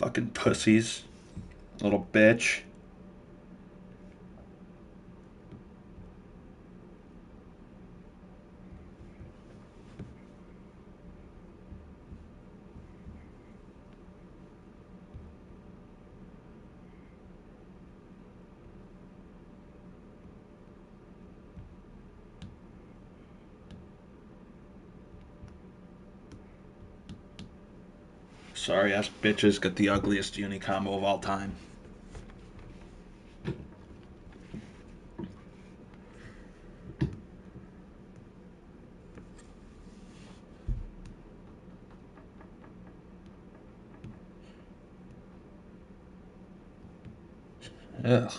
Fucking pussies. Little bitch. Sorry ass bitches got the ugliest uni combo of all time. Ugh.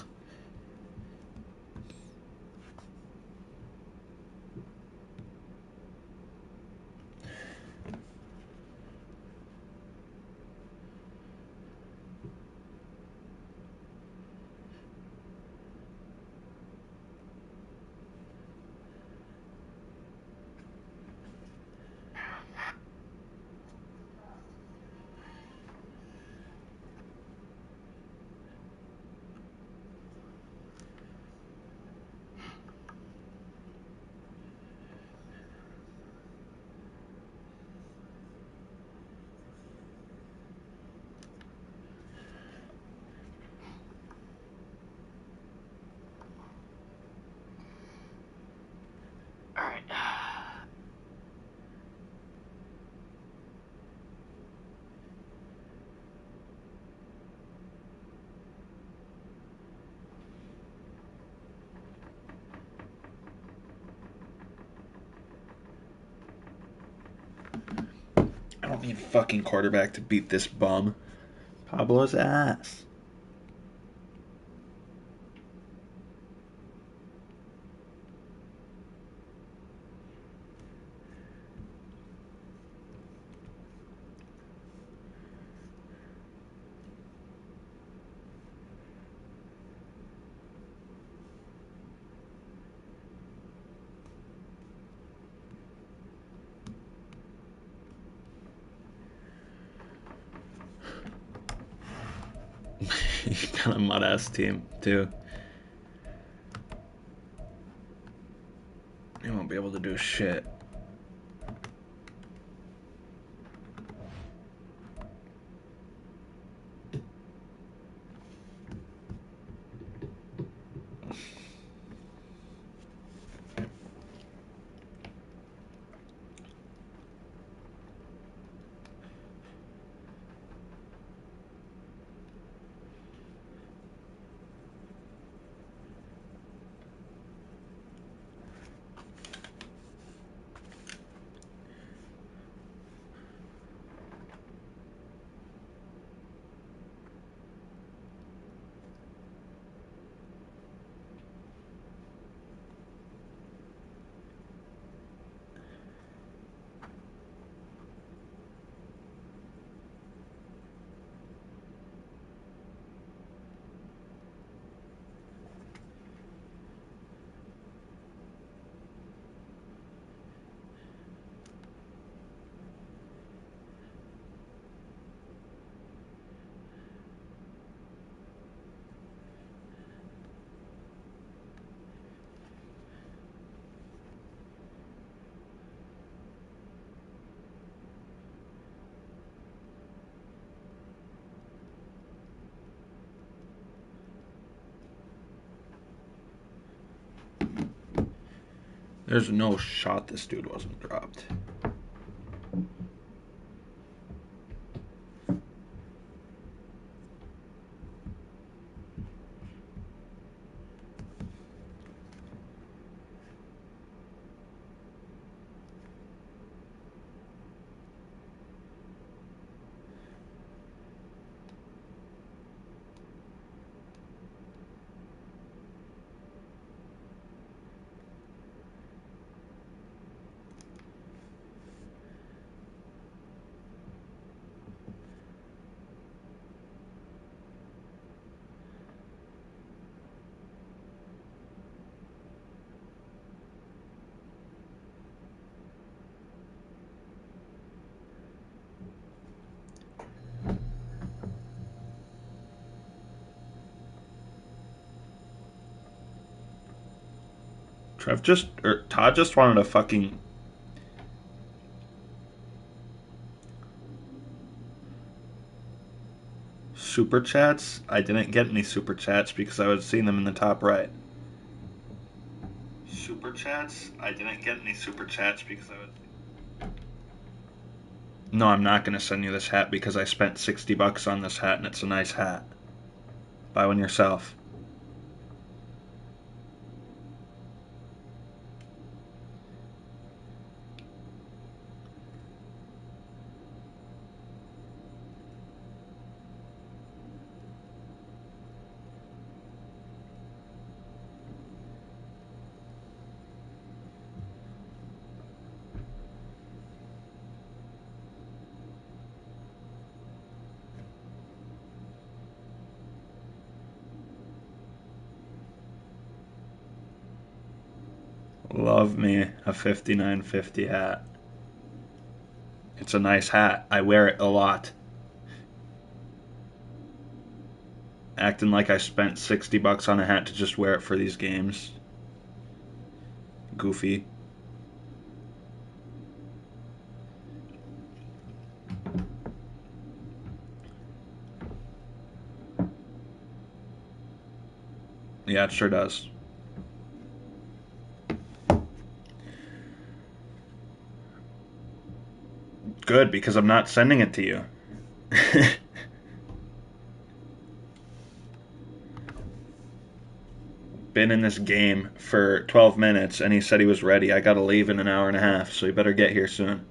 Alright. I don't need fucking quarterback to beat this bum. Pablo's ass. He's got a mud ass team too. He won't be able to do shit. There's no shot this dude wasn't dropped. Todd just wanted a fucking. Super chats? I didn't get any super chats because I was seeing them in the top right. Super chats? I didn't get any super chats because I was. No, I'm not going to send you this hat because I spent $60 on this hat and it's a nice hat. Buy one yourself. Love me a 5950 hat. It's a nice hat. I wear it a lot. Acting like I spent $60 on a hat to just wear it for these games. Goofy. Yeah, it sure does. Good, because I'm not sending it to you. Been in this game for 12 minutes and he said he was ready. I gotta leave in an hour and a half, so you better get here soon.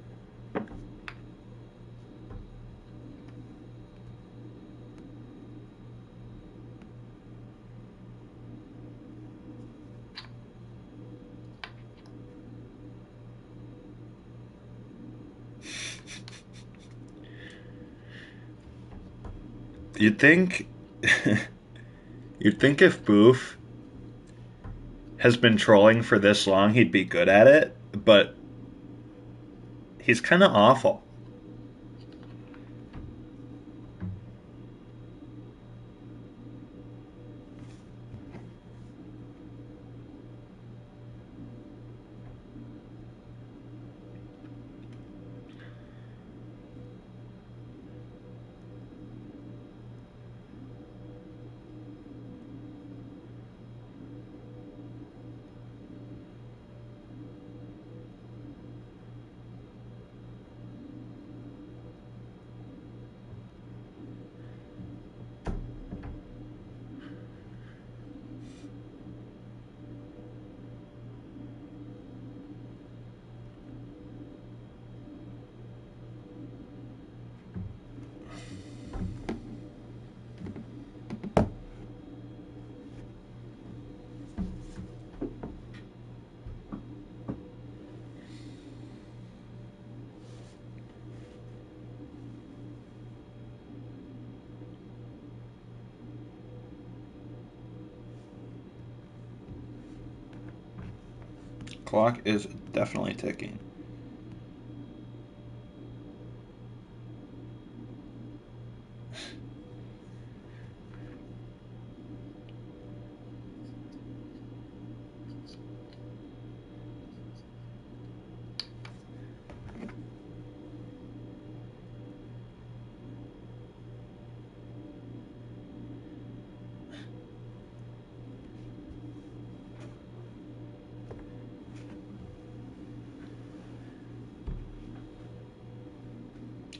You'd think you'd think if Boof has been trolling for this long he'd be good at it, but he's kind of awful. Clock is definitely ticking.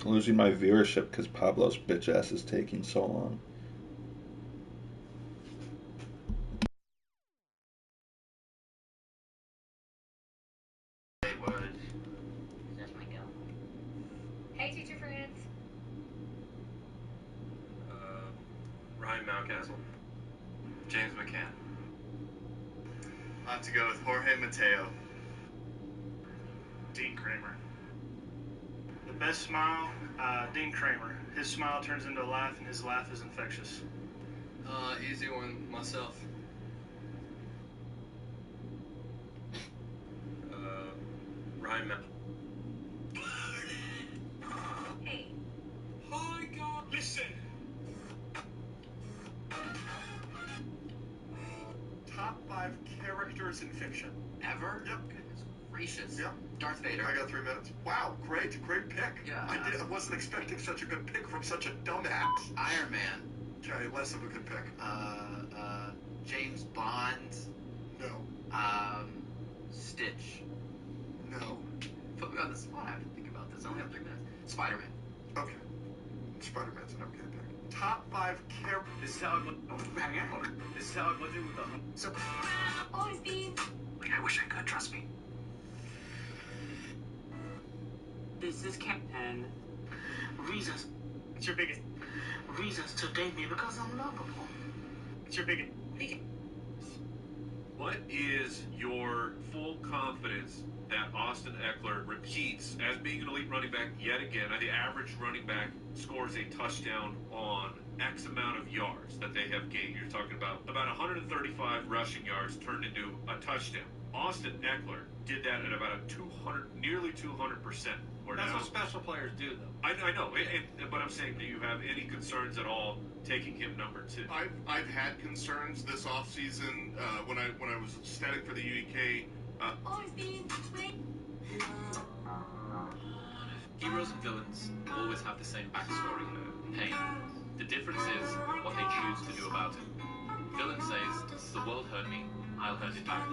Losing my viewership because Pablo's bitch ass is taking so long. Hey, teacher friends. Ryan Mountcastle. James McCann. I have to go with Jorge Mateo. Dean Kramer. The best smile, Dean Kramer. His smile turns into a laugh, and his laugh is infectious. Easy one, myself. Ryan Mount. Hey. Hi, God. Listen. Top 5 characters figures in fiction. Ever? Yep. Goodness gracious. Yep. Darth Vader. I got 3 minutes. Wow, great pick. Yeah. I wasn't expecting such a good pick from such a dumbass. Iron Man. Okay, less of a good pick. James Bond. No. Stitch. No. Put me on the spot. I have to think about this. I only have 3 minutes. Spider-Man. Okay. Spider-Man's an okay pick. Top 5 characters. This is how I hang out. This is how I do with them. So, always be. Like, I wish I could. Trust me. This is and reasons. It's your biggest reasons to date me because I'm lovable. It's your biggest. What is your full confidence that Austin Eckler repeats as being an elite running back yet again? The average running back scores a touchdown on X amount of yards that they have gained. You're talking about 135 rushing yards turned into a touchdown. Austin Eckler did that at about nearly 200%. That's what special players do, though. I know, but I'm saying, do you have any concerns at all taking him number 2? I've had concerns this offseason when I was statting for the UEK. Always be. Heroes and villains always have the same backstory. Pain. The difference is what they choose to do about it. Villain says, the world hurt me, I'll hurt it back.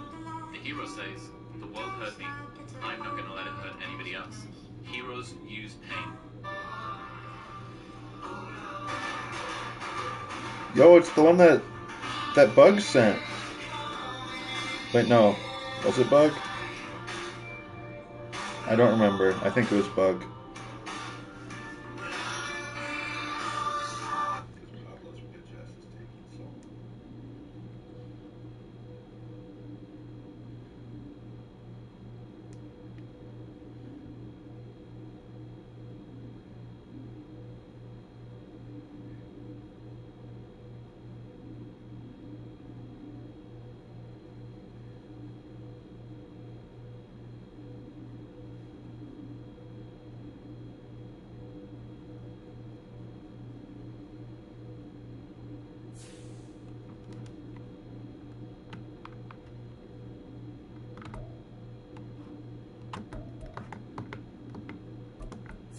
The hero says, the world hurt me, I'm not going to let it hurt anybody else. Heroes use pain. Yo, it's the one that Bug sent. Wait, no. Was it Bug? I don't remember. I think it was Bug.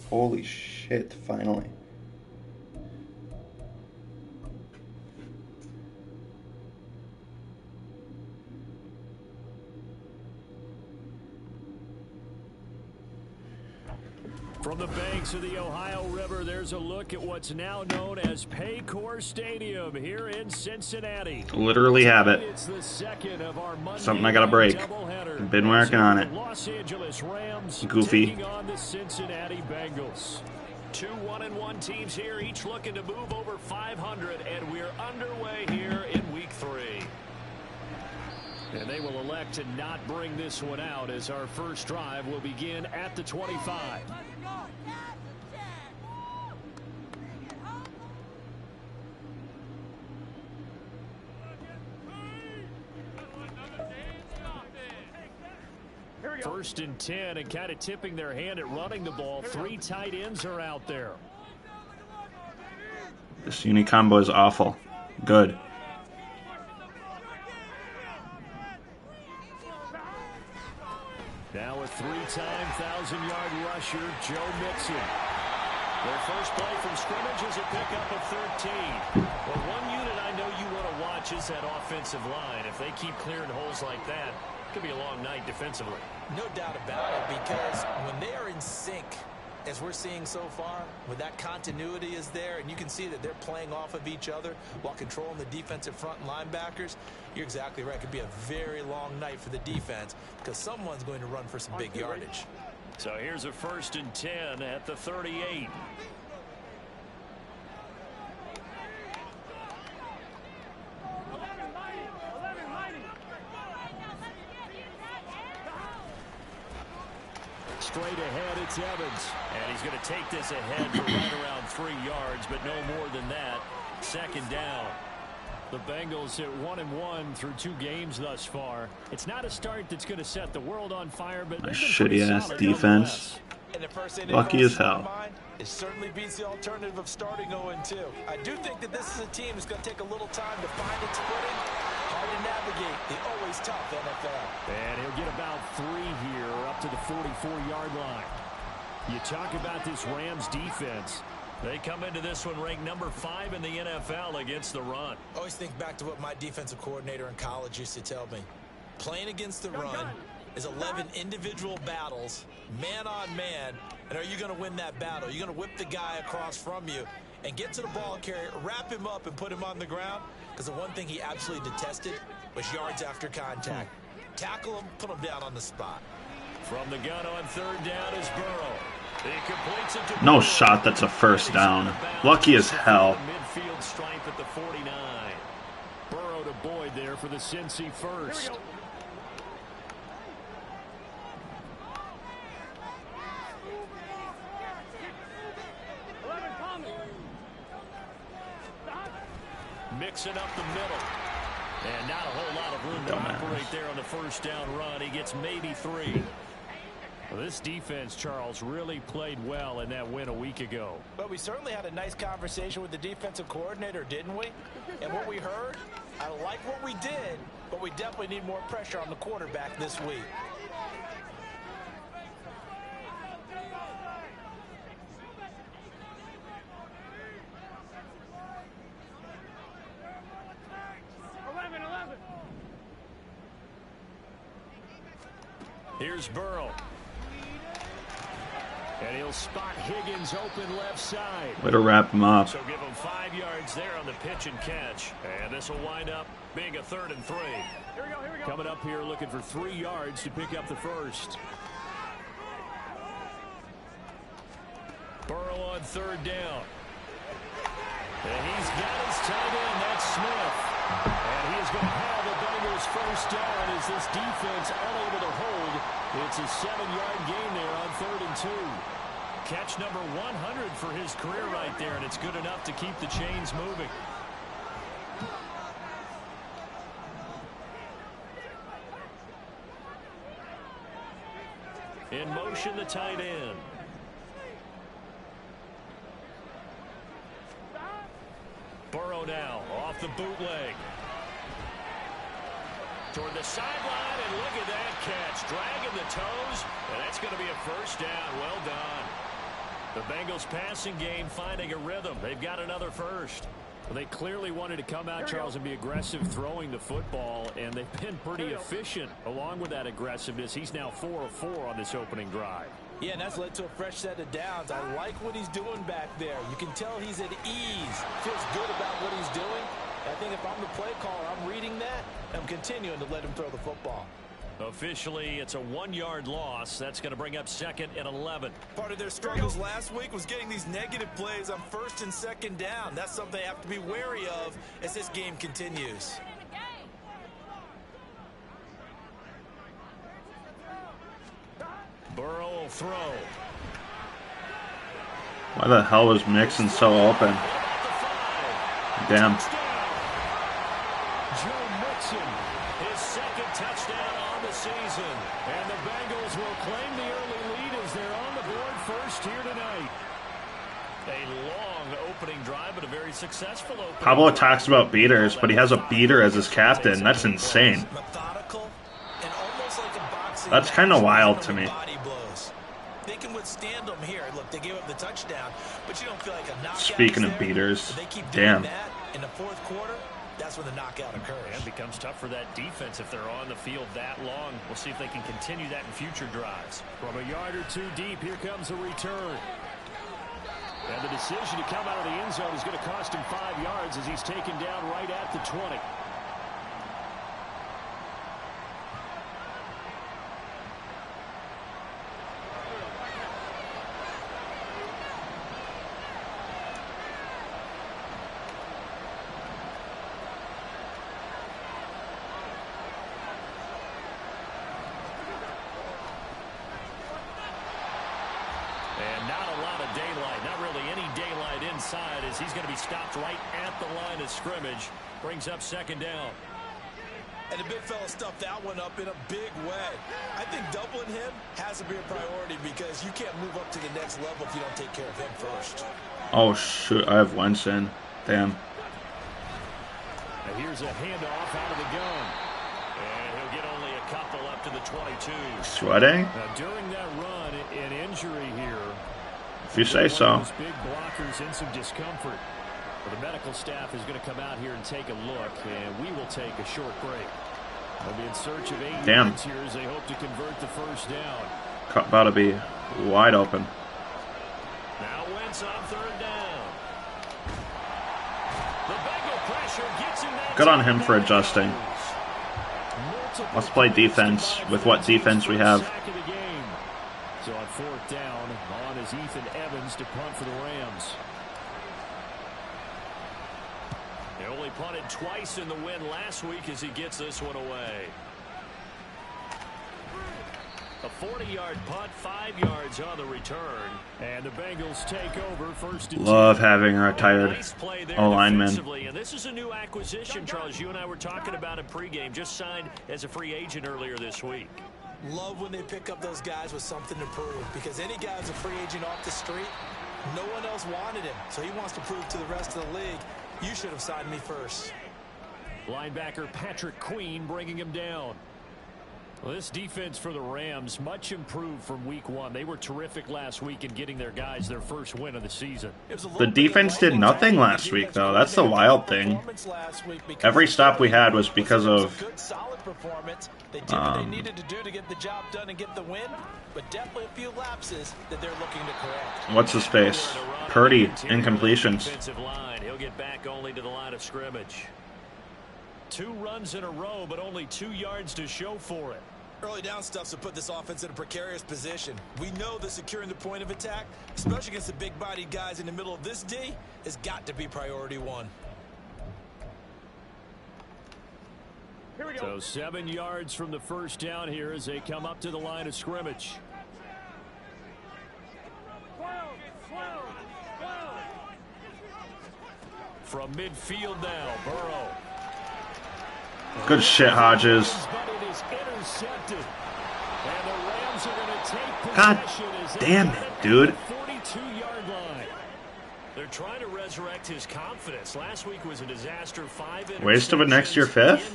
Holy shit, finally. From the banks of the Ohio River, there's a look at what's now known as Paycor Stadium here in Cincinnati. Literally have it. It's the second of our Monday Something I gotta break. doubleheader. Been working on it. Los Angeles Rams Goofy. taking on the Cincinnati Bengals. Two 1-1 teams here, each looking to move over 500, and we're underway here in Week 3. And they will elect to not bring this one out as our first drive will begin at the 25. First and 10, and kind of tipping their hand at running the ball. 3 tight ends are out there. This uni combo is awful. Good. Now a 3-time 1,000-yard rusher, Joe Mixon. Their first play from scrimmage is a pickup of 13. Well, one unit I know you want to watch is that offensive line. If they keep clearing holes like that, it could be a long night defensively. No doubt about it, because when they are in sync, as we're seeing so far, when that continuity is there and you can see that they're playing off of each other while controlling the defensive front and linebackers, you're exactly right. It could be a very long night for the defense because someone's going to run for some big yardage. So here's a 1st and 10 at the 38. Straight ahead, it's Evans. And he's going to take this ahead for right around 3 yards, but no more than that. 2nd down. The Bengals at 1-1 through 2 games thus far. It's not a start that's going to set the world on fire, but A shitty-ass defense. Lucky as hell. It certainly beats the alternative of starting 0-2. I do think that this is a team that's going to take a little time to find its footing. hard to navigate the always tough NFL. And he'll get about 3 here up to the 44-yard line. You talk about this Rams defense. They come into this one ranked number 5 in the NFL against the run. I always think back to what my defensive coordinator in college used to tell me. Playing against the run is 11 individual battles, man on man, and are you going to win that battle? You're going to whip the guy across from you and get to the ball carrier, wrap him up, and put him on the ground, because the one thing he absolutely detested was yards after contact. Tackle him, put him down on the spot. From the gun on 3rd down is Burrow. He completes it to No shot, that's a first down. Lucky as hell. Midfield stripe at the 49. Burrow to Boyd there for the Cincy first. Mixing up the middle. And not a whole lot of room to operate there on the first down run. He gets maybe 3. Well, this defense, Charles, really played well in that win a week ago. But we certainly had a nice conversation with the defensive coordinator, didn't we? And what we heard, I like what we did, but we definitely need more pressure on the quarterback this week. Here's Burrow. And he'll spot Higgins open left side. Way to wrap him up. So give him 5 yards there on the pitch and catch. And this will wind up being a 3rd and 3. Here we go. Coming up here looking for 3 yards to pick up the first. Burrow on 3rd down. And he's got his tight end. That's Smith. And he is going to have the Bengals first down as this defense unable to hold. It's a 7-yard gain there on 3rd and 2. Catch number 100 for his career right there, and it's good enough to keep the chains moving. In motion, the tight end. Burrow now off the bootleg. Toward the sideline, and look at that catch. Dragging the toes, and that's going to be a first down. Well done. The Bengals passing game finding a rhythm. They've got another first. Well, they clearly wanted to come out, Charles, and be aggressive throwing the football, and they've been pretty efficient along with that aggressiveness. He's now 4 of 4 on this opening drive. Yeah, and that's led to a fresh set of downs. I like what he's doing back there. You can tell he's at ease. Feels good about what he's doing. I think if I'm the play caller, I'm reading that. I'm continuing to let him throw the football. Officially, it's a 1-yard loss. That's going to bring up 2nd and 11. Part of their struggles last week was getting these negative plays on 1st and 2nd down. That's something they have to be wary of as this game continues. Burrow will throw. Why the hell was Mixon so open? Damn. Joe Mixon, his 2nd touchdown on the season. And the Bengals will claim the early lead as they're on the board first here tonight. A long opening drive, but a very successful opening. Pablo talks about beaters, but he has a beater as his captain. That's insane. That's kind of wild to me. They can withstand them here. Look, they gave up the touchdown, but you don't feel like a knockout. Speaking of beaters, damn. In the 4th quarter, that's when the knockout occurs. And it becomes tough for that defense if they're on the field that long. We'll see if they can continue that in future drives. From a yard or 2 deep, here comes a return. And the decision to come out of the end zone is going to cost him 5 yards as he's taken down right at the 20. And not a lot of daylight, not really any daylight inside as he's going to be stopped right at the line of scrimmage. Brings up 2nd down. And the big fella stuffed that one up in a big way. I think doubling him has to be a priority because you can't move up to the next level if you don't take care of him first. Oh, shoot. I have Wentz in. Damn. And here's a handoff out of the gun. And he'll get only a couple up to the 22. Sweating? Now, during that run, an injury here. If you say so. Those big blockers in some discomfort. Well, the medical staff is going to come out here and take a look, and we will take a short break. They'll be in search of 8 yards here as they hope to convert the first down. About to be wide open. Now Wentz on third down. The Bengal pressure gets him that. Good on him for adjusting. Let's play defense with what defense we have. So on fourth down, on is Ethan Evans to punt for the Rams. They only punted twice in the win last week as he gets this one away. A 40-yard punt, 5 yards on the return. And the Bengals take over first and 10. Love having a retired O-lineman. And this is a new acquisition, Charles. You and I were talking about in pregame. Just signed as a free agent earlier this week. Love when they pick up those guys with something to prove. Because any guy who's a free agent off the street, no one else wanted him. So he wants to prove to the rest of the league, you should have signed me first. Linebacker Patrick Queen bringing him down. Well, this defense for the Rams, much improved from week 1. They were terrific last week in getting their guys their first win of the season. The defense did nothing last week, though. That's the wild thing. Every stop we had was because of good, solid performance. They did what they needed to do to get the job done and get the win, but definitely a few lapses that they're looking to correct. What's his face? Purdy, incompletions. He'll get back only to the line of scrimmage. 2 runs in a row, but only 2 yards to show for it. Early down stuff's to put this offense in a precarious position. We know that securing the point of attack, especially against the big-bodied guys in the middle of this D, has got to be priority 1. Here we go. So 7 yards from the first down here as they come up to the line of scrimmage. From midfield now, Burrow. Good shit, Hodges. God damn it, dude. 42-yard line. They're trying to resurrect his confidence. Last week was a disaster. 5 Waste of a next year 5th?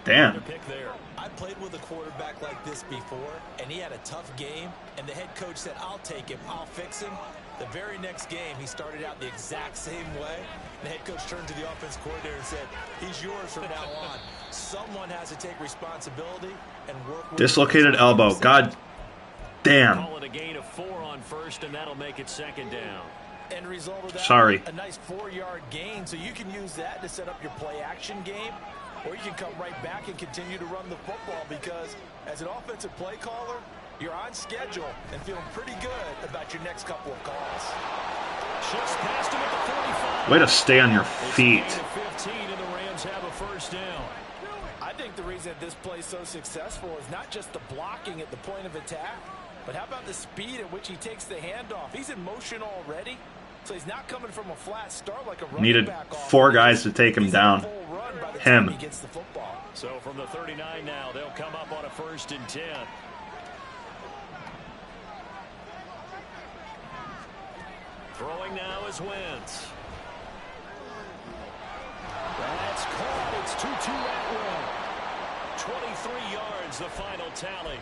Damn. I played with a quarterback like this before, and he had a tough game, and the head coach said, I'll take him, I'll fix him. The very next game, he started out the exact same way. The head coach turned to the offense coordinator and said, he's yours from now on. Someone has to take responsibility and work with dislocated elbow. God damn. Call it a gain of 4 on first, and that'll make it second down. End result of that, sorry. A nice 4-yard gain, so you can use that to set up your play action game, or you can come right back and continue to run the football because as an offensive play caller, you're on schedule and feeling pretty good about your next couple of calls. Just past him at the 45. Way to stay on your feet. 15 and the Rams have a first down. I think the reason that this play is so successful is not just the blocking at the point of attack, but how about the speed at which he takes the handoff? He's in motion already, so he's not coming from a flat start like a running needed back 4 guys to take him down. Him. He gets the football. So from the 39 now, they'll come up on a 1st and 10. Throwing now is Wentz. That's caught. It's 2-2 Atwell. 23 yards, the final tally.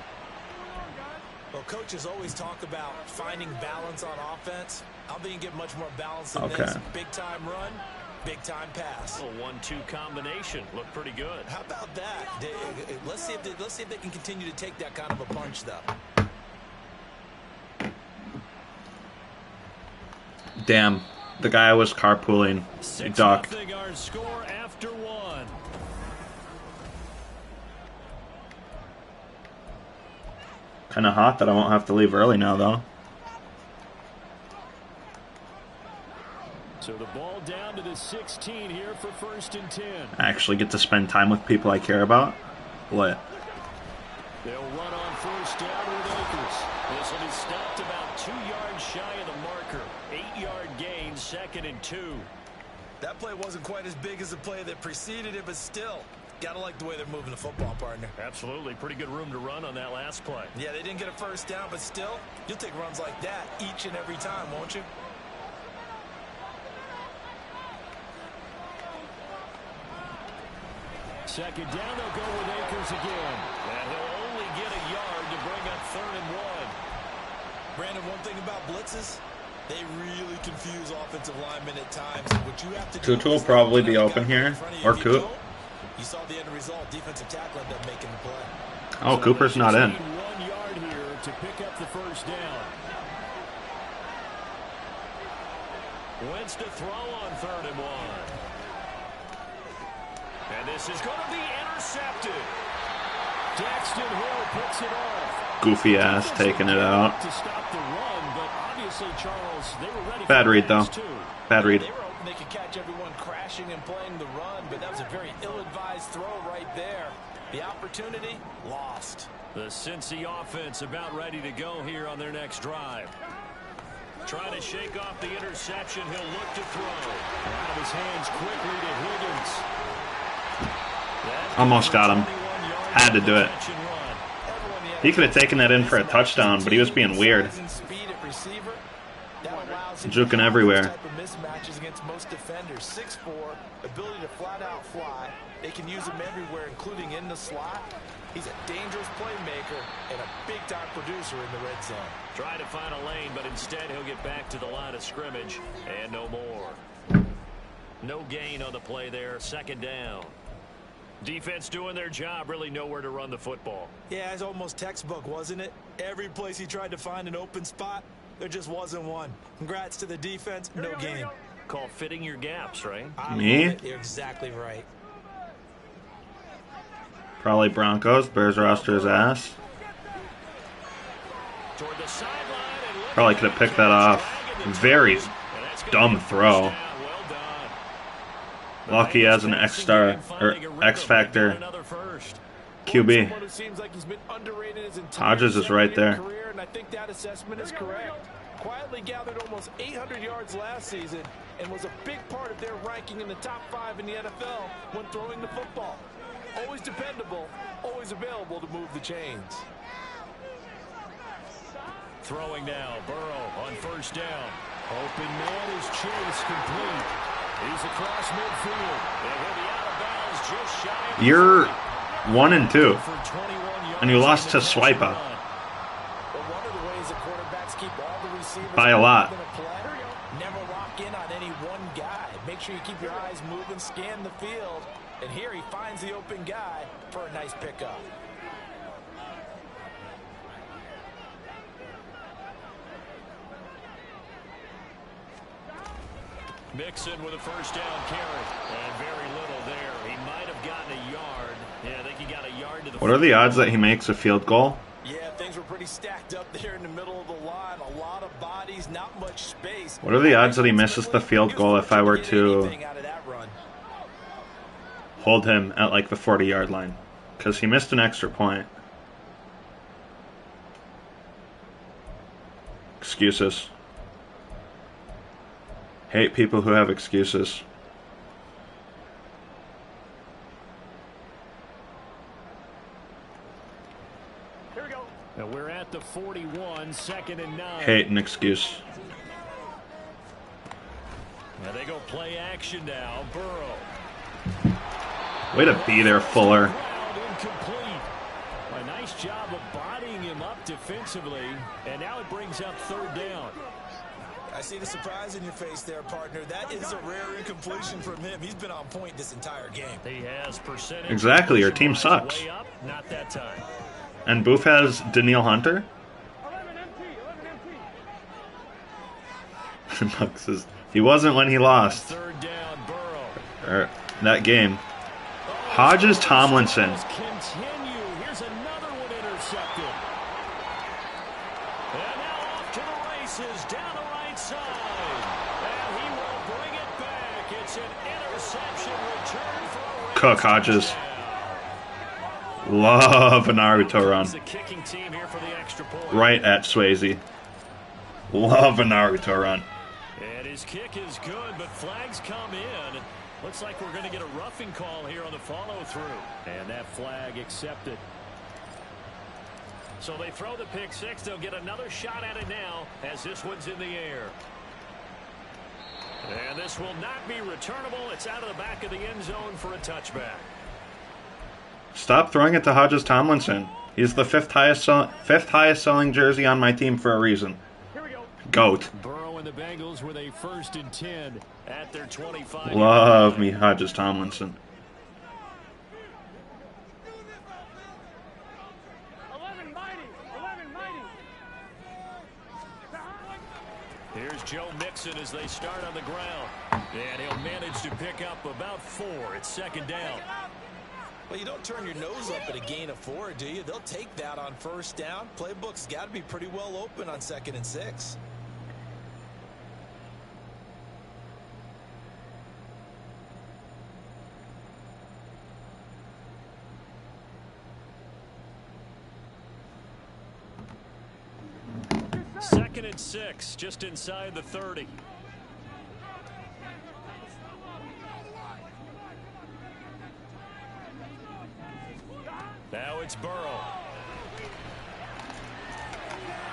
Well, coaches always talk about finding balance on offense. I don't think you get much more balance than Okay. this. Big-time run, big-time pass. A 1-2 combination. Looked pretty good. How about that? Let's see if they can continue to take that kind of a punch, though. Damn. The guy I was carpooling. He ducked. 6-0 our score after 1. Kind of hot that I won't have to leave early now, though. So the ball down to the 16 here for 1st and 10. I actually get to spend time with people I care about. Lit. They'll run on 1st down with Akers. This will be stopped about 2 yards shy of the marker. 8-yard gain, 2nd and 2. That play wasn't quite as big as the play that preceded it, but still, gotta like the way they're moving the football, partner. Absolutely. Pretty good room to run on that last play. Yeah, they didn't get a 1st down, but still, you'll take runs like that each and every time, won't you? second down, they'll go with Akers again. And he'll only get a yard to bring up 3rd and 1. Brandon, one thing about blitzes, they really confuse offensive linemen at times. What you have to do Tutu will probably be open here, or Coop. You saw the end result. Defensive tackle ended up making the play. Oh, Cooper's not in. 1 yard here to pick up the first down. Wentz to throw on 3rd and 1. And this is going to be intercepted. Daxton Hill picks it off. Goofy ass taking it out. To stop the run, but obviously, Charles, they were ready. Bad read though. Bad read. They were hoping they could catch everyone crashing and playing the run, but that was a very ill-advised throw right there. The opportunity lost. The Cincy offense about ready to go here on their next drive. Trying to shake off the interception. He'll look to throw. Out of his hands quickly to Higgins. Almost got him. Had to do it. He could have taken that in for a touchdown, but he was being weird. Juking everywhere. Mismatches against most defenders. 6'4", ability to flat out fly. They can use him everywhere, including in the slot. He's a dangerous playmaker and a big-time producer in the red zone. Trying to find a lane, but instead he'll get back to the line of scrimmage and no more. No gain on the play there. 2nd down. Defense doing their job, really nowhere to run the football. Yeah, it's almost textbook, wasn't it? Every place he tried to find an open spot, there just wasn't one. Congrats to the defense, no gain. Call fitting your gaps, right? Me? You're exactly right. Probably Broncos. Bears roster his ass. Probably could have picked that off. Very dumb throw. Lucky as an X-Star or X-Factor QB. Hodges is right there. And I think that assessment is correct. Quietly gathered almost 800 yards last season and was a big part of their ranking in the top 5 in the NFL when throwing the football. Always dependable, always available to move the chains. Throwing now, Burrow on 1st down. Open man is Chase complete. He's across midfield. And he'll be out of bounds just shy of You're 1 and 2, and you lost to Swipa by a lot. Never lock in on any one guy. Make sure you keep your eyes moving, scan the field, and here he finds the open guy for a nice pickup. Mixon with a 1st down carry. And very little there. He might have gotten a yard. Yeah, I think he got a yard to the What are the odds that he makes a field goal? Yeah, things were pretty stacked up there in the middle of the line. A lot of bodies, not much space. What are the odds that he misses the field goal if I were to hold him at like the 40-yard line? Because he missed an extra point. Excuses. Hate people who have excuses. Here we go. Now we're at the 41, 2nd and 9. Hate an excuse. Now they go play action now. Burrow. Way to be there, Fuller. Incomplete. A nice job of bodying him up defensively, and now it brings up 3rd down. I see the surprise in your face there, partner. That is a rare incompletion from him. He's been on point this entire game. He has percentage. Exactly, your team sucks. Way up, not that time. And Booth has Danielle Hunter. Buck says he wasn't when he lost. 3rd down, Burrow. Or that game. Hodges Tomlinson. Continue. Here's another one intercepted. And now off to the races down the right side. And he will bring it back. It's an interception return for a Cook Hodges. Love a Naruto run. The kicking team here for the extra point. Right at Swayze. Love a Naruto run. And his kick is good, but flags come in. Looks like we're going to get a roughing call here on the follow-through. And that flag accepted. So they throw the pick 6. They'll get another shot at it now as this one's in the air. And this will not be returnable. It's out of the back of the end zone for a touchback. Stop throwing it to Hodges Tomlinson. He's the fifth highest selling jersey on my team for a reason. Goat. Burrow and the Bengals with a 1st and 10 at their 25. Love me Hodges Tomlinson. Here's Joe Mixon as they start on the ground. And he'll manage to pick up about 4. It's 2nd down. Well, you don't turn your nose up at a gain of 4, do you? They'll take that on 1st down. Playbook's got to be pretty well open on 2nd and 6. Second and 6, just inside the 30. Now it's Burrow.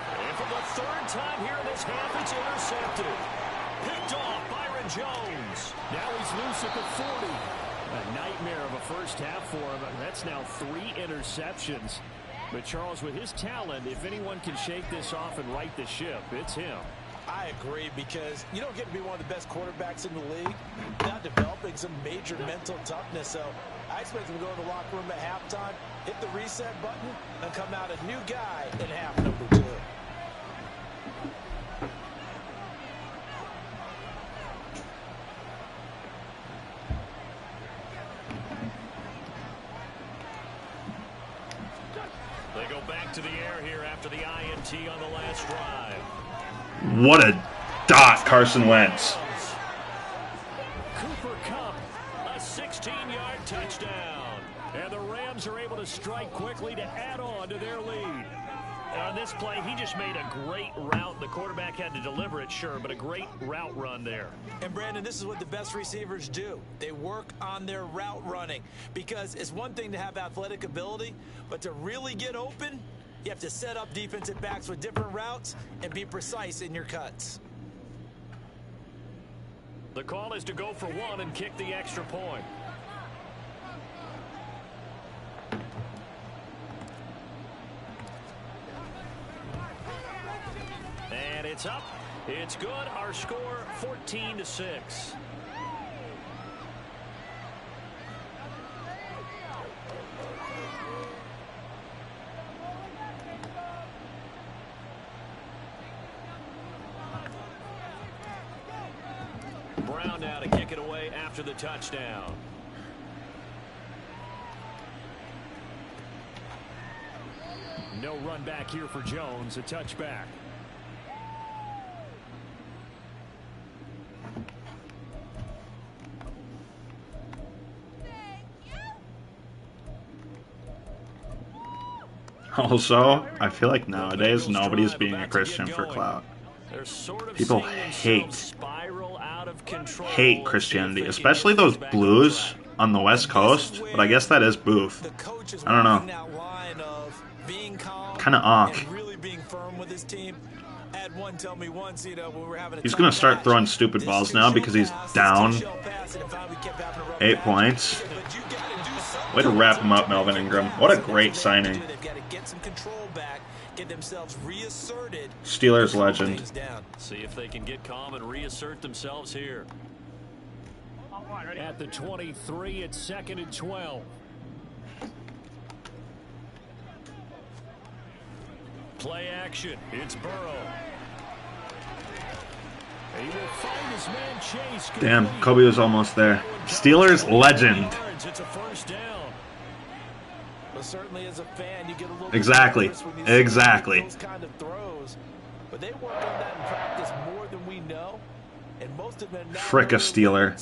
And for the 3rd time here in this half, it's intercepted. Picked off Byron Jones. Now he's loose at the 40. A nightmare of a first half for him. That's now 3 interceptions. But Charles, with his talent, if anyone can shake this off and right the ship, it's him. I agree, because you don't get to be one of the best quarterbacks in the league without developing some major mental toughness. So I expect him to go in the locker room at halftime, hit the reset button, and come out a new guy in half number 2. They go back to the air here after the INT on the last drive. What a dot, Carson Wentz. Cooper Kupp, a 16-yard touchdown. And the Rams are able to strike quickly to add on to their lead. And on this play, he just made a great route. The quarterback had to deliver it, sure, but a great route run there. And, Brandon, this is what the best receivers do. They work on their route running, because it's one thing to have athletic ability, but to really get open, you have to set up defensive backs with different routes and be precise in your cuts. The call is to go for 1 and kick the extra point. And it's up. It's good. Our score 14-6. Brown now to kick it away after the touchdown. No run back here for Jones. A touchback. Also, I feel like nowadays nobody's being a Christian for clout. People hate Christianity, especially those Blues on the West Coast, but I guess that is Booth. I don't know. Kind of awk. He's going to start throwing stupid balls now because he's down 8 points. Way to wrap him up, Melvin Ingram. What a great signing. Steelers legend. See if they can get calm and reassert themselves here. At the 23, it's 2nd and 12. Play action. It's Burrow. He will find his man Chase. Damn, Kobe was almost there. Steelers legend. It's a 1st down. Well, certainly as a fan, you get a little Exactly. Exactly. those kind of throws. But they work on that in practice more than we know. And most of them now Frick a Steeler.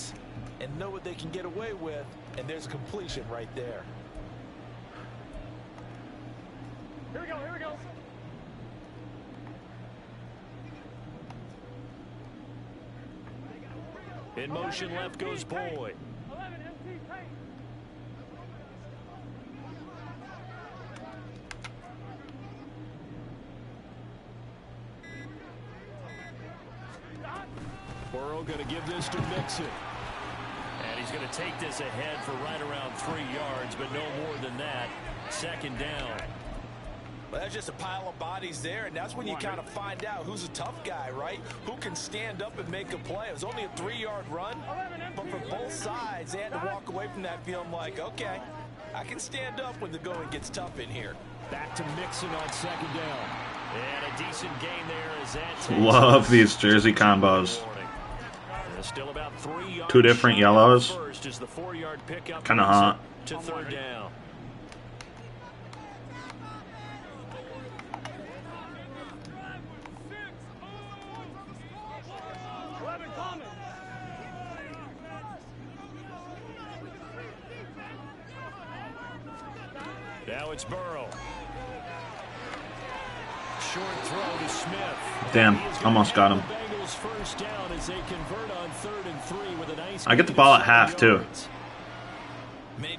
and know what they can get away with, and there's completion right there. Here we go, here we go. In motion left goes Boyd. 11 MT Payne. Burrow going to give this to Mixon. And he's going to take this ahead for right around 3 yards, but no more than that. Second down. Well, that's just a pile of bodies there, and that's when you kind of find out who's a tough guy, right? Who can stand up and make a play. It was only a 3-yard run, but for both sides, they had to walk away from that feeling like, okay, I can stand up when the going gets tough in here. Back to Mixon on second down. And a decent gain there as that. Love these jersey combos. Still about 3 yards. 2 different yellows. First is the 4-yard pickup. Kind of hot. To third down. Now it's Burrow. Short throw to Smith. Damn, almost got him. First down as they convert on 3rd and 3 with a nice. I get the ball at half too.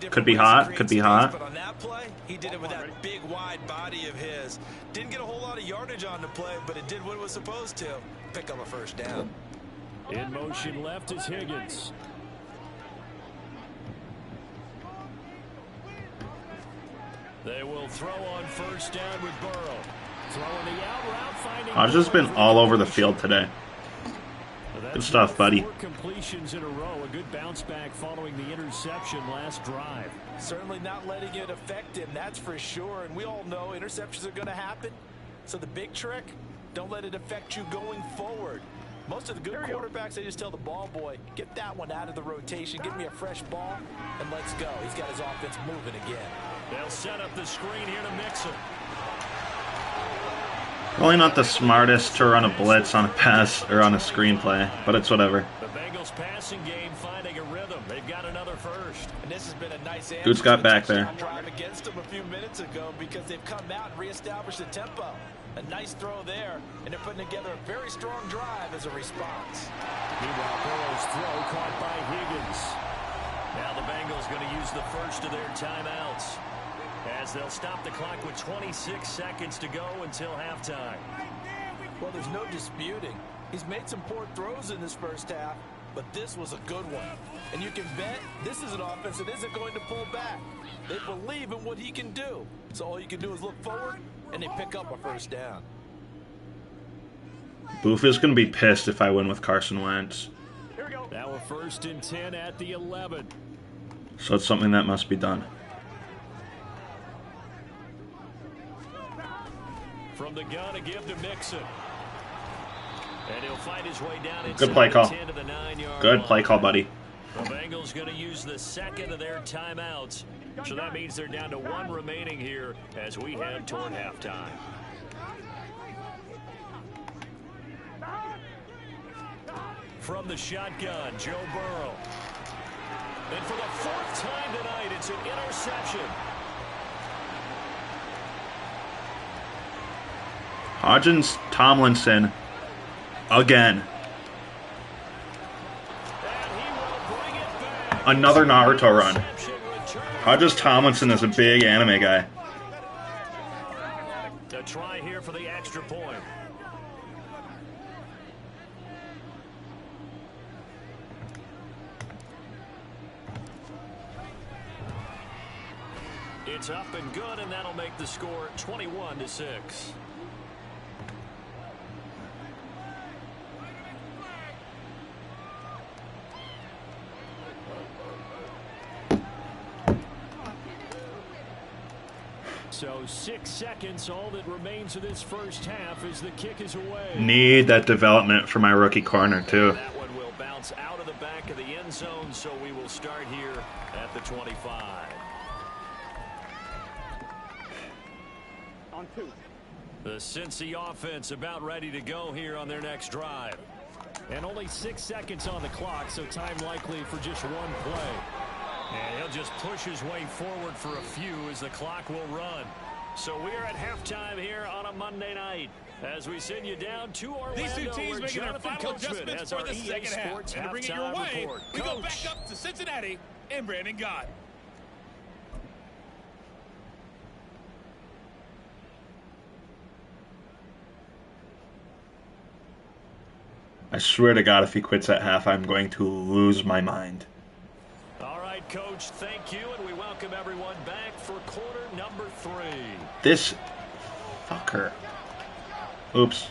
Could be hot. Could be hot. But on that play, he did it with that big wide body of his. Didn't get a whole lot of yardage on the play, but it did what it was supposed to. Pick up a first down. In motion left is Higgins. They will throw on first down with Burrow. Throwing the out route, finding. I've just been all over the field today. Good stuff, buddy. 4 completions in a row. A good bounce back following the interception last drive. Certainly not letting it affect him, that's for sure. And we all know interceptions are going to happen. So the big trick, don't let it affect you going forward. Most of the good quarterbacks, they just tell the ball boy, get that one out of the rotation, give me a fresh ball, and let's go. He's got his offense moving again. They'll set up the screen here to Mixon. Probably not the smartest to run a blitz on a pass or on a screenplay, but it's whatever. The Bengals passing game finding a rhythm. They've got another first. And this has been a nice answer. Dude's got back there. Drive against them a few minutes ago because they've come out and reestablished the tempo. A nice throw there, and they're putting together a very strong drive as a response. Meanwhile, Burrow's throw caught by Higgins. Now the Bengals going to use the first of their timeouts, as they'll stop the clock with 26 seconds to go until halftime. Well, there's no disputing. He's made some poor throws in this first half, but this was a good one. And you can bet this is an offense that isn't going to pull back. They believe in what he can do. So all you can do is look forward, and they pick up a first down. Boof is going to be pissed if I win with Carson Wentz. Here we go. Now a 1st and 10 at the 11. So it's something that must be done. From the gun to give to Mixon. And he'll find his way down inside. Good play call. To the 9-yard Good line. play call, buddy. The Bengals going to use the second of their timeouts. So that means they're down to 1 remaining here as we head toward halftime. From the shotgun, Joe Burrow. And for the 4th time tonight, it's an interception. Hodgins Tomlinson again. Another Naruto run. Hodges Tomlinson is a big anime guy. A try here for the extra point. It's up and good, and that'll make the score 21-6. So 6 seconds, all that remains of this first half as the kick is away. Need that development for my rookie corner, too. That one will bounce out of the back of the end zone, so we will start here at the 25. On 2. The Cincy offense about ready to go here on their next drive. And only 6 seconds on the clock, so time likely for just one play. And he'll just push his way forward for a few as the clock will run. So we're at halftime here on a Monday night as we send you down to Orlando. These two teams where making their Jonathan final Coachman adjustments has for the our EA second half. Sports And to bring it your halftime way, report. we go back Coach. up to Cincinnati and Brandon Gott. I swear to God, if he quits at half, I'm going to lose my mind. Coach. Thank you, and we welcome everyone back for quarter number 3. This fucker. Oops.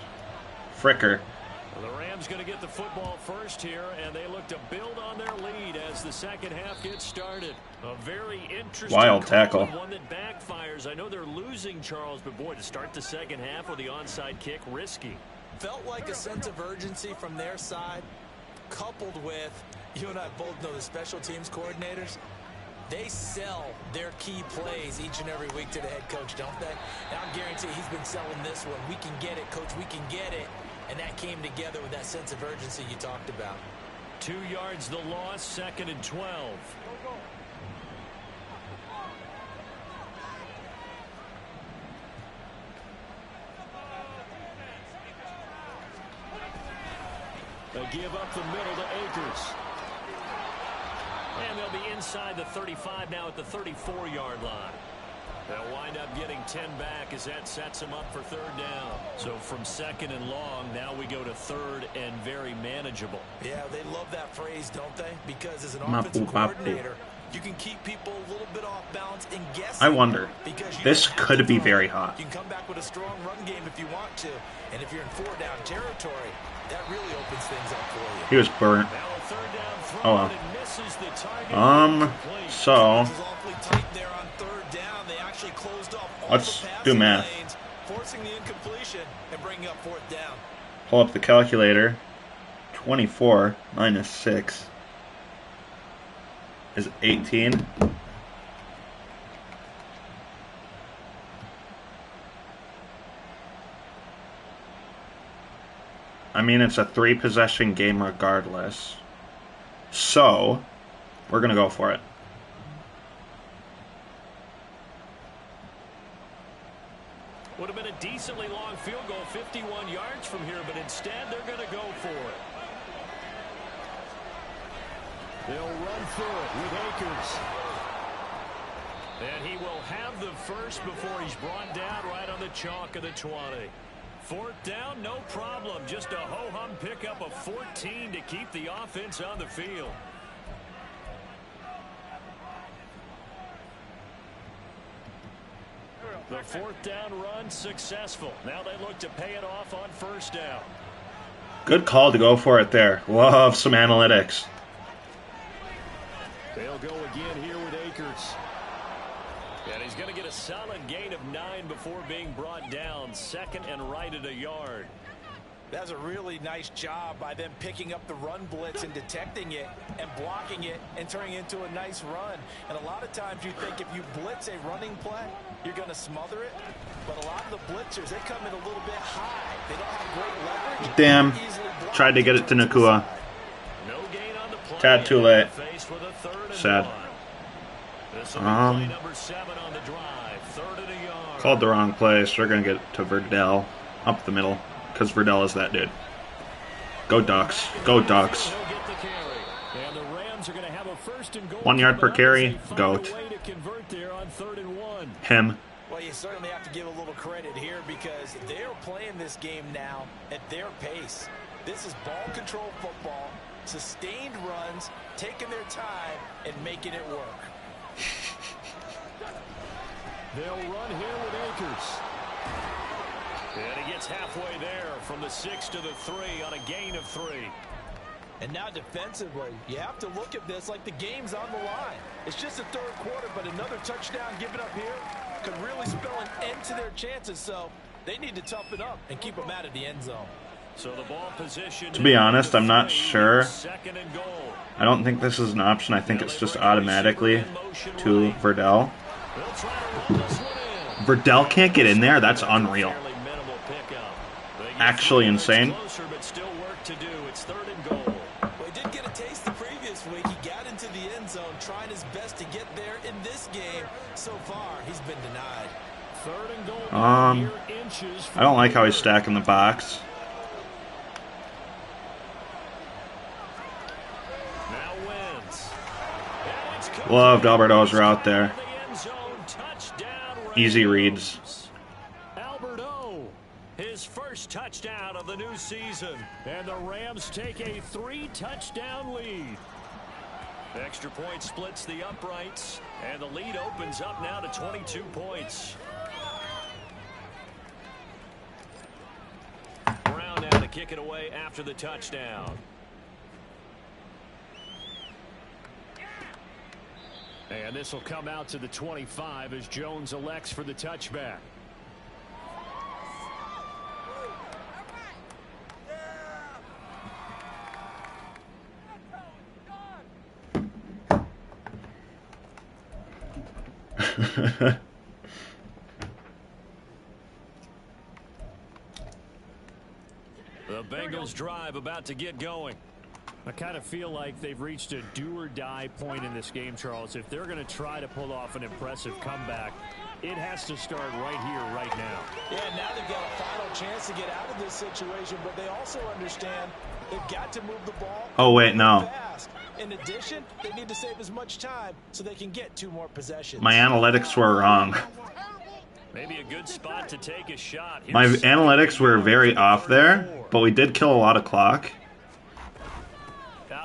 Fricker. Well, the Rams going to get the football first here, and they look to build on their lead as the second half gets started. A very interesting wild tackle. One that backfires. I know they're losing Charles, but boy, to start the second half with the onside kick, risky. Felt like a sense of urgency from their side, coupled with, you and I both know the special teams coordinators. They sell their key plays each and every week to the head coach, don't they? And I'm guaranteeing he's been selling this one. We can get it, coach, we can get it. And that came together with that sense of urgency you talked about. 2 yards the loss, 2nd and 12. They give up the middle to Akers. And they'll be inside the 35 now at the 34-yard line. They'll wind up getting 10 back as that sets them up for 3rd down. So from 2nd and long, now we go to 3rd and very manageable. Yeah, they love that phrase, don't they? Because as an offensive coordinator, you can keep people a little bit off balance and guessing. I wonder. This could be very hot. You can come back with a strong run game if you want to. And if you're in 4-down territory, that really opens things up for you. He was burnt. Oh well. So let's do math. Forcing the incompletion and bringing up 4th down. Pull up the calculator. 24 minus 6 is 18. I mean, it's a 3-possession game regardless. So, we're going to go for it. Would have been a decently long field goal, 51 yards from here, but instead they're going to go for it. They'll run through it with Akers. And he will have the first before he's brought down right on the chalk of the 20. 4th down, no problem. Just a ho-hum pickup of 14 to keep the offense on the field. The 4th down run successful. Now they look to pay it off on 1st down. Good call to go for it there. Love some analytics. They'll go again here with Akers. And he's going to get a solid gain of 9 before being brought down. 2nd and right at a yard. That's a really nice job by them picking up the run blitz and detecting it and blocking it and turning it into a nice run. And a lot of times you think if you blitz a running play, you're going to smother it. But a lot of the blitzers, they come in a little bit high. They don't have great leverage. Damn. Tried to get it to Nakua. No gain on the play. Tad too late. Sad. On the drive. 3rd and a yard. Called the wrong place. We're going to get to Verdell. Up the middle. Because Verdell is that dude. Go Ducks. Go Ducks. 1 yard per carry. Goat. Him. Well, you certainly have to give a little credit here because they're playing this game now at their pace. This is ball control football, sustained runs, taking their time, and making it work. They'll run here with Akers. And he gets halfway there from the 6 to the 3 on a gain of 3. And now defensively, you have to look at this like the game's on the line. It's just the 3rd quarter, but another touchdown given up here could really spell an end to their chances. So they need to toughen up and keep them out of the end zone. So the ball position. To be honest, I'm not sure. I don't think this is an option. I think it's just automatically to Verdell. Verdell can't get in there? That's unreal. Actually insane. Well, he did get a taste the previous week. He got into the end zone, trying his best to get there in this game. So far, he's been denied. 3rd and goal. I don't like how he's stacking the box. Loved Alberto's route there. Easy reads. Alberto, his first touchdown of the new season. And the Rams take a 3-touchdown lead. Extra point splits the uprights, and the lead opens up now to 22 points. Brown now to kick it away after the touchdown. And this will come out to the 25 as Jones elects for the touchback. The Bengals drive about to get going. I kind of feel like they've reached a do-or-die point in this game, Charles. If they're going to try to pull off an impressive comeback, it has to start right here, right now. Yeah, now they've got a final chance to get out of this situation, but they also understand they've got to move the ball. Oh, wait, no. Fast. In addition, they need to save as much time so they can get 2 more possessions. My analytics were wrong. Maybe a good spot to take a shot. My analytics were very off there, but we did kill a lot of clock.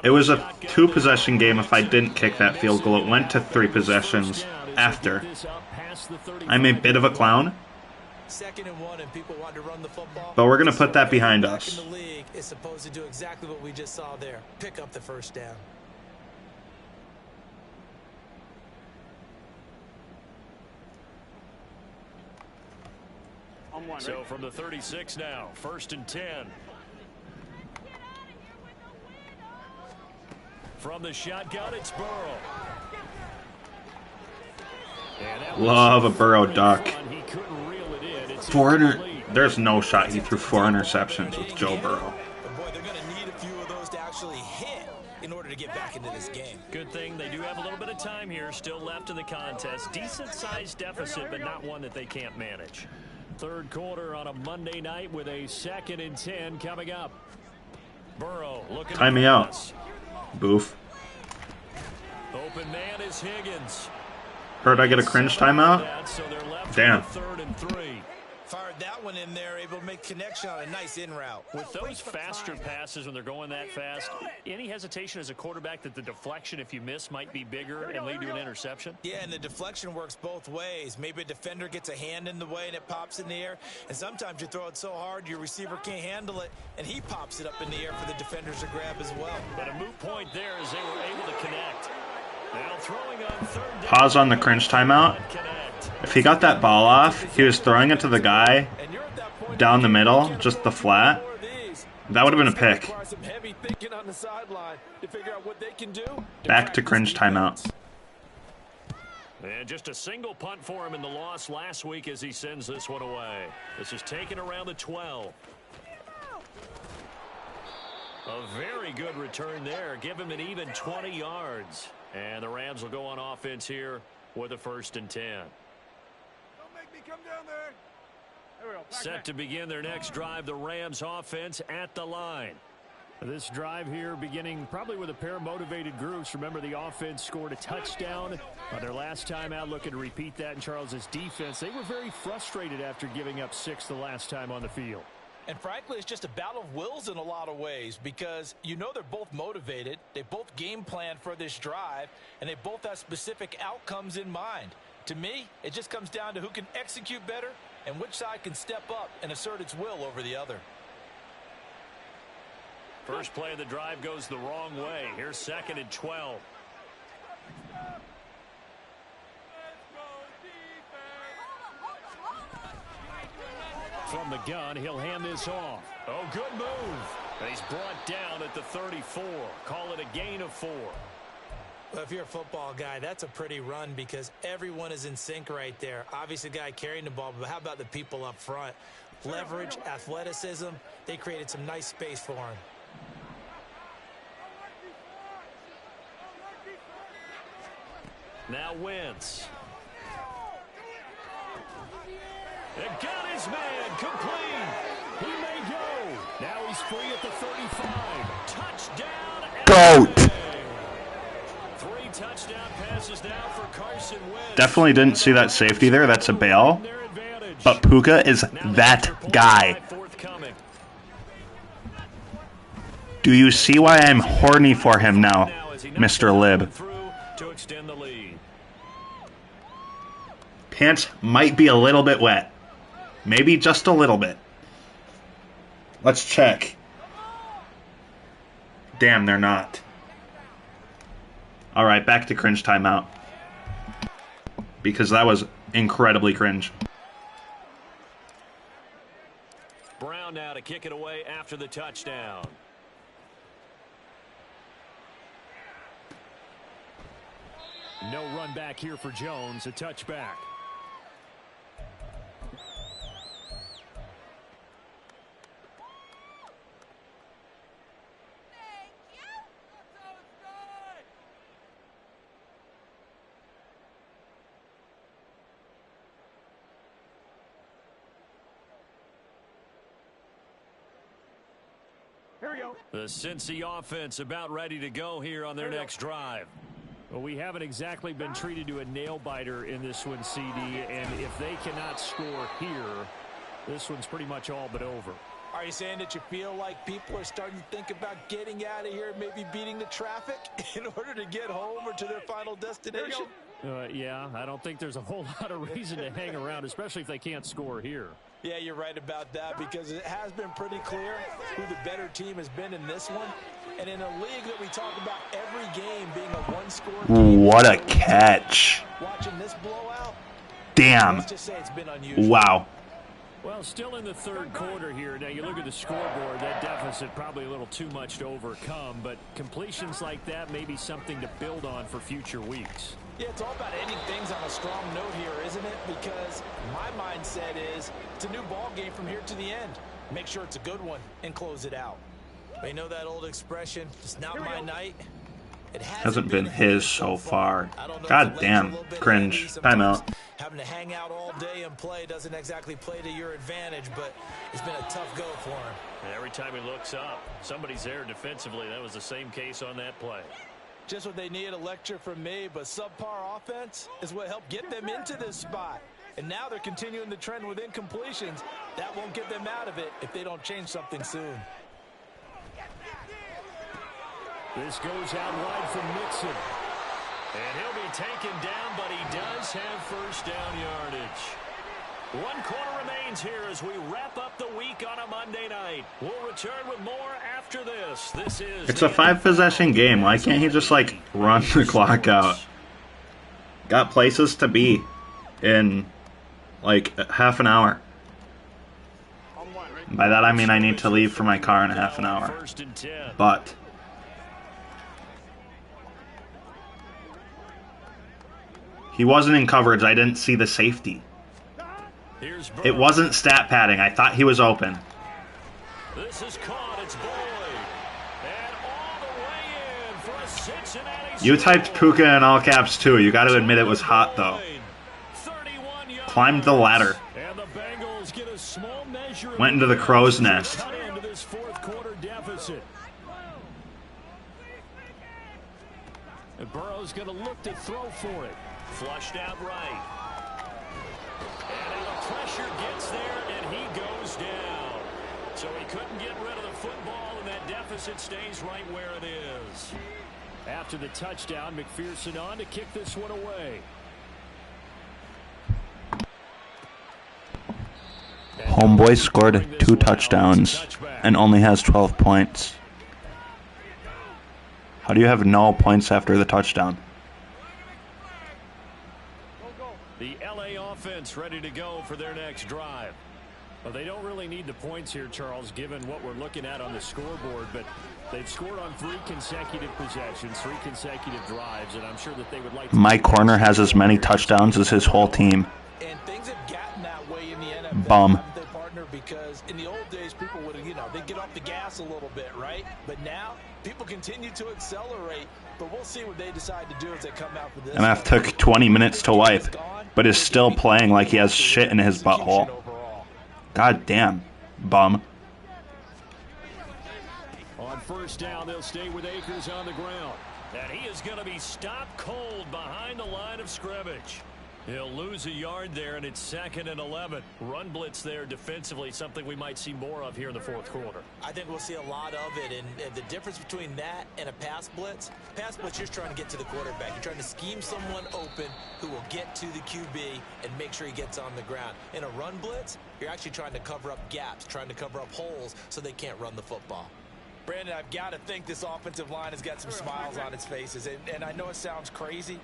It was a 2-possession game if I didn't kick that field goal. It went to 3 possessions after. I'm a bit of a clown. 2nd and 1 and people want to run the football. But we're going to put that behind us. In the league is supposed to do exactly what we just saw there. Pick up the first down. So from the 36 now, 1st and 10. From the shotgun, it's Burrow. Love a Burrow duck. 400. There's no shot he threw 4 interceptions with Joe Burrow. But boy, they're going to need a few of those to actually hit in order to get back into this game. Good thing they do have a little bit of time here still left in the contest. Decent-sized deficit, but not one that they can't manage. 3rd quarter on a Monday night with a 2nd and 10 coming up. Burrow looking. Time me out. Boof. Open man is Higgins. Heard I get a cringe timeout? Damn. 3rd and 3. Fired that one in there, able to make connection on a nice in route. With those faster passes when they're going that fast, any hesitation as a quarterback that the deflection, if you miss, might be bigger and lead to an interception? Yeah, and the deflection works both ways. Maybe a defender gets a hand in the way and it pops in the air, and sometimes you throw it so hard your receiver can't handle it, and he pops it up in the air for the defenders to grab as well. But a moot point there as they were able to connect. Now throwing on 3rd down. Pause on the cringe timeout. If he got that ball off, he was throwing it to the guy down the middle, just the flat. That would have been a pick. Back to cringe timeout. And just a single punt for him in the loss last week as he sends this one away. This is taken around the 12. A very good return there. Give him an even 20 yards. And the Rams will go on offense here with a 1st and 10. Come down there. There we go. Set to begin their next drive, the Rams offense at the line. This drive here beginning probably with a pair of motivated groups. Remember, the offense scored a touchdown on their last time out, looking to repeat that in Charles's defense. They were very frustrated after giving up 6 the last time on the field. And frankly, it's just a battle of wills in a lot of ways because you know they're both motivated. They both game plan for this drive, and they both have specific outcomes in mind. To me, it just comes down to who can execute better and which side can step up and assert its will over the other. First play of the drive goes the wrong way. Here's 2nd and 12. From the gun, he'll hand this off. Oh, good move. And he's brought down at the 34. Call it a gain of 4. Well, if you're a football guy, that's a pretty run because everyone is in sync right there. Obviously, the guy carrying the ball, but how about the people up front? Leverage, athleticism, they created some nice space for him. Now Wentz. And got his man complete. He may go. Now he's free at the 35. Touchdown. Goat. 3 touchdown passes now for Carson Wentz. Definitely didn't see that safety there. That's a bail. But Puka is that guy. Do you see why I'm horny for him now? Mr. Lib. To extend the lead. Pants might be a little bit wet. Maybe just a little bit. Let's check. Damn, they're not. Alright, back to cringe timeout. Because that was incredibly cringe. Brown now to kick it away after the touchdown. No run back here for Jones, a touchback. Here we go. The Cincy offense about ready to go here on their next drive. Well, we haven't exactly been treated to a nail-biter in this one, CD, and if they cannot score here, this one's pretty much all but over. Are you saying that you feel like people are starting to think about getting out of here, maybe beating the traffic in order to get home or to their final destination? Yeah, I don't think there's a whole lot of reason to hang around, especially if they can't score here. Yeah, you're right about that, because it has been pretty clear who the better team has been in this one. And in a league that we talk about every game being a one-score game. What a catch. Watching this blowout, damn. let's just say it's been unusual. Wow. Well, still in the third quarter here. Now, you look at the scoreboard, that deficit probably a little too much to overcome, but completions like that may be something to build on for future weeks. Yeah, it's all about ending things on a strong note here, isn't it? Because my mindset is it's a new ball game from here to the end. Make sure it's a good one and close it out. You know that old expression, it's not my night? It hasn't been his so far. God damn. Cringe. Timeout. Having to hang out all day and play doesn't exactly play to your advantage, but it's been a tough go for him. Every time he looks up, somebody's there defensively. That was the same case on that play. Just what they need, a lecture from me, but subpar offense is what helped get them into this spot. And now they're continuing the trend with incompletions. That won't get them out of it if they don't change something soon. This goes out wide from Mixon. And he'll be taken down, but he does have first down yardage. 1 quarter remains here as we wrap up the week on a Monday night. We'll return with more after this. This is It's a 5-possession game. Why can't he just, like, run the clock out? Got places to be in, like, half an hour. By that I mean I need to leave for my car in a half an hour. But he wasn't in coverage. I didn't see the safety. It wasn't stat padding. I thought he was open. This is caught. It's Boyd. And all the way in for a Cincinnati. You typed Puka in all caps too. You got to admit it was hot though. Climbed the ladder. And the Bengals get a small measure. Went into the crow's nest. Cut into this fourth quarter deficit. And Burrow's going to look to throw for it. Flushed out right. And now the pressure gets there, and he goes down. So he couldn't get rid of the football, and that deficit stays right where it is. After the touchdown, McPherson on to kick this one away. Homeboy scored 2 touchdowns and only has 12 points. How do you have no points after the touchdown? The LA offense ready to go for their next drive. Well, they don't really need the points here, Charles, given what we're looking at on the scoreboard, but they've scored on 3 consecutive possessions, 3 consecutive drives, and I'm sure that they would like to... My corner has as many touchdowns as his whole team. And things have gotten that way in the NFL. Bum. They partner because in the old days, people would, they'd get off the gas a little bit, right? But now, people continue to accelerate, but we'll see what they decide to do as they come out for this. MF took 20 minutes to wipe, but is still playing like he has shit in his butthole. God damn, bum. On first down, they'll stay with Akers on the ground. And he is going to be stopped cold behind the line of scrimmage. He'll lose a yard there, and it's 2nd and 11. Run blitz there defensively, something we might see more of here in the fourth quarter. I think we'll see a lot of it, and the difference between that and a pass blitz, you're just trying to get to the quarterback. You're trying to scheme someone open who will get to the QB and make sure he gets on the ground. In a run blitz, you're actually trying to cover up gaps, trying to cover up holes so they can't run the football. Brandon, I've got to think this offensive line has got some smiles on its faces, and I know it sounds crazy,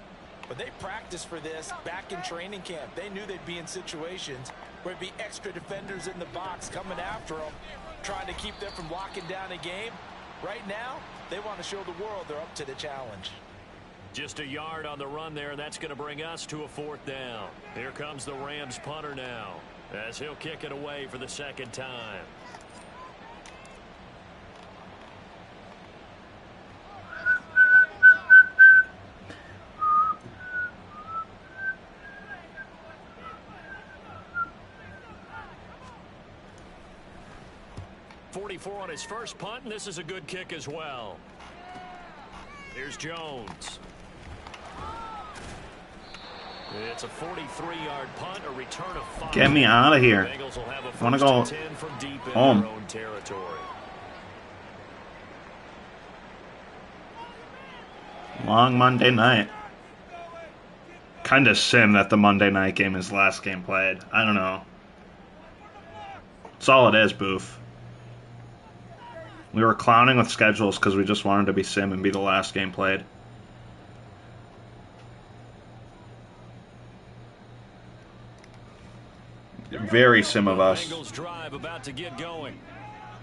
but they practiced for this back in training camp. They knew they'd be in situations where there'd be extra defenders in the box coming after them, trying to keep them from locking down a game. Right now, they want to show the world they're up to the challenge. Just a yard on the run there, and that's going to bring us to a 4th down. Here comes the Rams punter now, as he'll kick it away for the 2nd time. On his first punt, and this is a good kick as well. Here's Jones. It's a 43-yard punt, a return of 5. Get me out of here. I want to go home. Long Monday night. Kind of sim that the Monday night game is last game played. I don't know. That's all it is, Boof. We were clowning with schedules because we just wanted to be sim and be the last game played. Very sim of us. Bengals drive about to get going.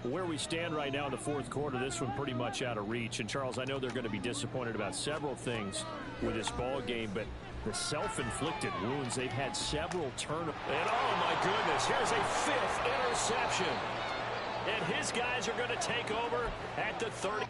Where we stand right now in the fourth quarter, this one pretty much out of reach. And Charles, I know they're going to be disappointed about several things with this ball game, but the self-inflicted wounds, they've had several turnovers. And oh my goodness, here's a 5th interception. And his guys are going to take over at the 30.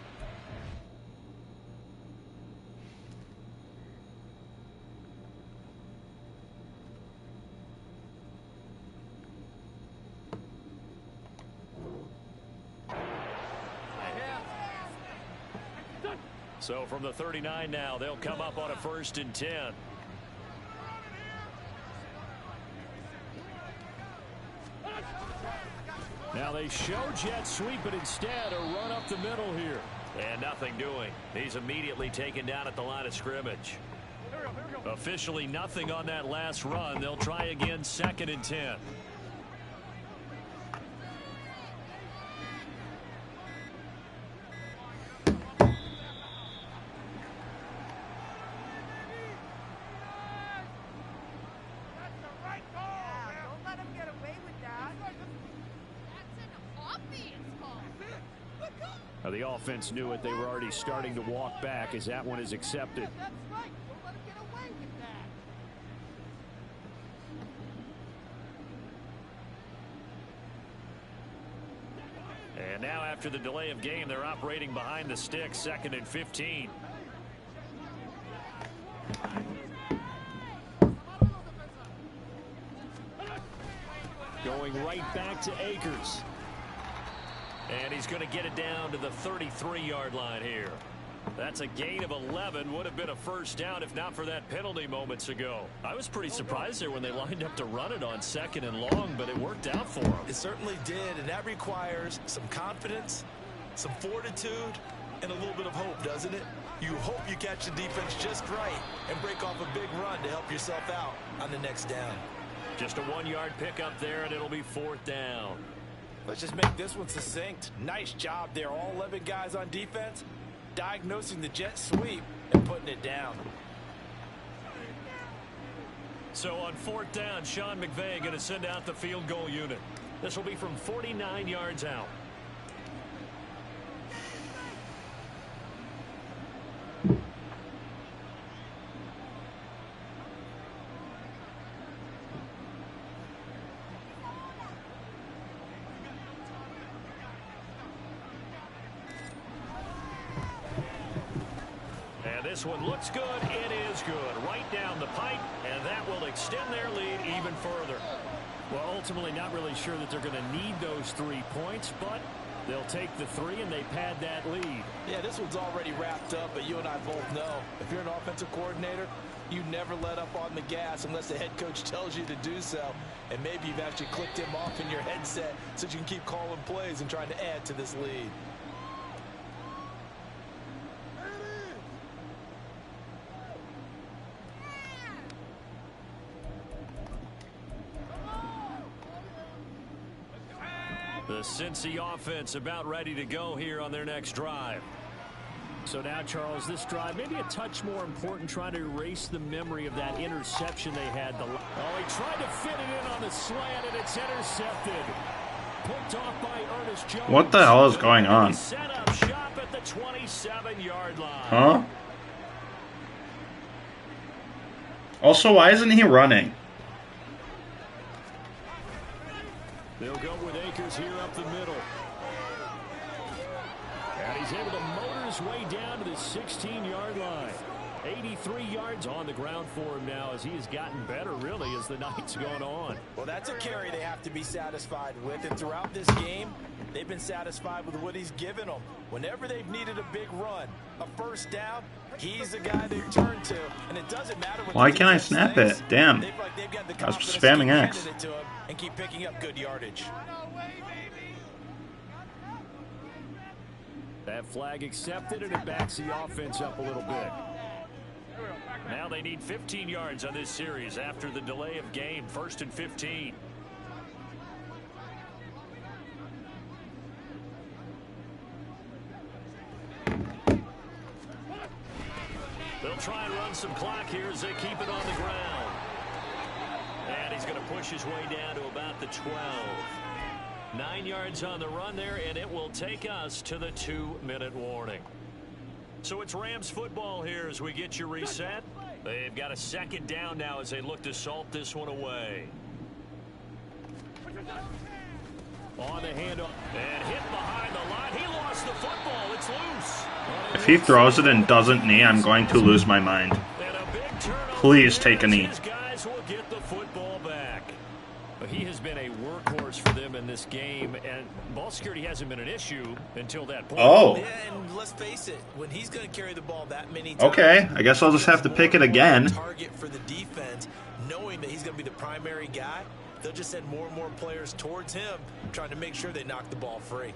So from the 39 now, they'll come up on a 1st and 10. Now they show jet sweep, but instead a run up the middle here. And nothing doing. He's immediately taken down at the line of scrimmage. Officially nothing on that last run. They'll try again 2nd and 10. The offense knew it. They were already starting to walk back as that one is accepted. And now after the delay of game, they're operating behind the sticks, 2nd and 15. Going right back to Akers. And he's going to get it down to the 33-yard line here. That's a gain of 11. Would have been a 1st down if not for that penalty moments ago. I was pretty surprised there when they lined up to run it on 2nd and long, but it worked out for them. It certainly did, and that requires some confidence, some fortitude, and a little bit of hope, doesn't it? You hope you catch the defense just right and break off a big run to help yourself out on the next down. Just a 1-yard pickup there, and it'll be 4th down. Let's just make this one succinct. Nice job there. All 11 guys on defense diagnosing the jet sweep and putting it down. So on 4th down, Sean McVay going to send out the field goal unit. This will be from 49 yards out. This one looks good. It is good. Right down the pipe, and that will extend their lead even further. Well, ultimately not really sure that they're going to need those 3 points, but They'll take the 3, and they pad that lead. Yeah, this one's already wrapped up, but you and I both know if you're an offensive coordinator, you never let up on the gas unless the head coach tells you to do so. And maybe you've actually clicked him off in your headset so you can keep calling plays and trying to add to this lead. The Cincy offense about ready to go here on their next drive. So now, Charles, this drive maybe a touch more important, trying to erase the memory of that interception they had. Oh, he tried to fit it in on the slant, and it's intercepted. Picked off by Ernest Jones. What the hell is going on? Set up shop at the 27-yard line. Huh? Also, why isn't he running? They'll go with Akers here up the middle. And he's able to motor his way down to the 16-yard line. 83 yards on the ground for him now as he has gotten better, really, as the night's gone on. Well, that's a carry they have to be satisfied with. And throughout this game, they've been satisfied with what he's given them. Whenever they've needed a big run, a first down, he's the guy they've turned to. And it doesn't matter what. Why can't I snap it? Damn. I was spamming X. And keep picking up good yardage. That flag accepted, and it backs the offense up a little bit. Now they need 15 yards on this series after the delay of game. 1st and 15. They'll try and run some clock here as they keep it on the ground. And he's going to push his way down to about the 12. 9 yards on the run there, and it will take us to the 2-minute warning. So it's Rams football here as we get you reset. They've got a 2nd down now as they look to salt this one away. On the handoff and hit behind the line. He lost the football. It's loose. If he throws it and doesn't knee, I'm going to lose my mind. Please take a knee. His guys will get the football back. But he has been a workhorse for them in this game, and ball security hasn't been an issue until that point. Oh. Yeah, and let's face it, when he's going to carry the ball that many times. Okay, I guess I'll just have to pick it again. Target for the defense, knowing that he's going to be the primary guy, they'll just send more and more players towards him, trying to make sure they knock the ball free.